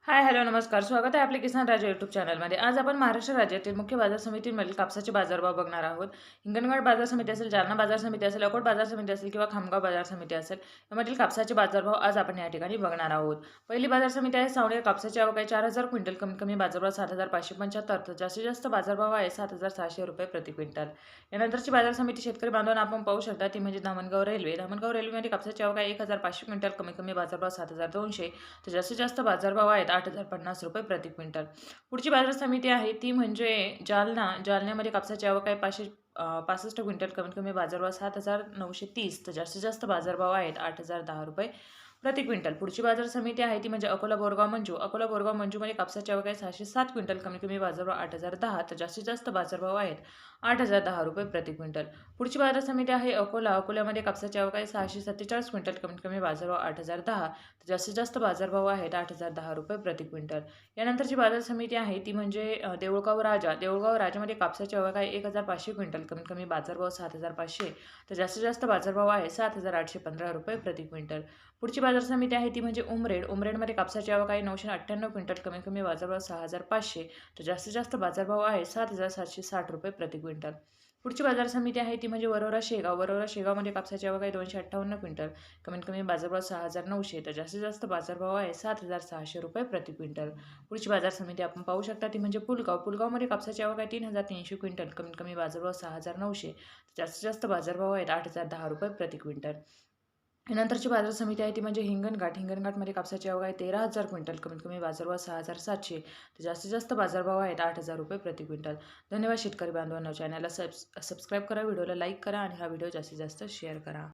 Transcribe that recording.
हाय, hello, नमस्कार. स्वागत आहे आपले किसान राजा यूट्यूब चॅनलमध्ये. आज आपण महाराष्ट्र राज्यातील मुख्य बाजार समितींमधील कापसाचे बाजारभाव बघणार आहोत. हिंगणघाट बाजार समिती असेल, जालना बाजार समिती असेल, अकोट बाजार समिती असेल किंवा खामगाव बाजार समिती असेल, यामधील कापसाचे बाजारभाव आज आपण या ठिकाणी बघणार आहोत. पहिली बाजार समिती आहे सावणे. कापसाची आवक आहे 4,000 क्विंटल. कमीत कमी बाजारभाव 7,575 तर जास्तीत जास्त बाजारभाव आहे 7,600 रुपये प्रति क्विंटल. यानंतरची बाजार समिती शेतकरी बांधवांना आपण पाहू शकता ती म्हणजे धामणगाव रेल्वे. धामणगाव रेल्वेमध्ये कापसाची आवक आहे 1,500 क्विंटल. कमीत कमी बाजारभाव 7,200 तर जास्तीत जास्त बाजारभाव आहेत 8,050 रुपये प्रति क्विंटल. पुढची बाजार समिती आहे ती म्हणजे जालना. जालन्यामध्ये कापसाची आवक आहे 65 क्विंटल. कमीत कमी बाजारभाव 7,930 तर जास्तीत जास्त बाजारभाव आहेत 8,010 रुपये प्रति क्विंटल. पुढची बाजार समिती आहे ती म्हणजे अकोला बोरगाव मंजू. अकोला बोरगाव मंजूमध्ये कापसाची आवक आहे 607 क्विंटल. कमीत कमी बाजारभाव 8,010 तर जास्तीत जास्त बाजारभाव आहेत 8,010 रुपये प्रति क्विंटल. पुढची बाजार समिती आहे अकोला. अकोल्यामध्ये कापसाची आवक आहे 647 क्विंटल. कमीत कमी बाजारभाव 8,010 तर जास्तीत जास्त बाजारभाव आहेत 8,010 रुपये प्रति क्विंटल. यानंतरची बाजार समिती आहे ती म्हणजे देऊळगाव राजा. देऊळगाव राजामध्ये कापसाची आवक आहे 1,500 क्विंटल. कमीत कमी बाजारभाव 7,500 तर जास्तीत जास्त बाजारभाव आहे 7,815 रुपये प्रति क्विंटल. पुढची बाजार समिती आहे ती म्हणजे उमरेड. उमरेडमध्ये कापसाची आवक आहे 998 क्विंटल. कमीत कमी बाजारभाव 6,500 तर जास्तीत जास्त बाजारभाव आहे 7,760 रुपये प्रति क्विंटल. पुढची बाजार समिती आहे ती म्हणजे वरोरा शेगाव. वरोरा शेगावमध्ये कापसाची आवक आहे 258 क्विंटल. कमीत कमी बाजारभाव 6,900 तर जास्तीत जास्त बाजारभाव आहे 7,600 रुपये प्रति क्विंटल. पुढची बाजार समिती आपण पाहू शकता ती म्हणजे पुलगाव. पुलगावमध्ये कापसाची आवक आहे 3,300 क्विंटल. कमीत कमी बाजारभाव 6,900 तर जास्तीत जास्त बाजारभाव आहेत 8,010 रुपये प्रति क्विंटल. नंतरची बाजार समिती आहे ती म्हणजे हिंगणघाट. हिंगणघाटमध्ये कापसाची आवक आहे 13,000 क्विंटल. कमीत कमी बाजारभाव 6,700 तर जास्तीत जास्त बाजारभाव आहेत 8,000 रुपये प्रति क्विंटल. धन्यवाद शेतकरी बांधवांनो. चॅनलला सबस्क्राईब करा, व्हिडिओला लाईक करा आणि हा व्हिडिओ जास्तीत जास्त शेअर करा.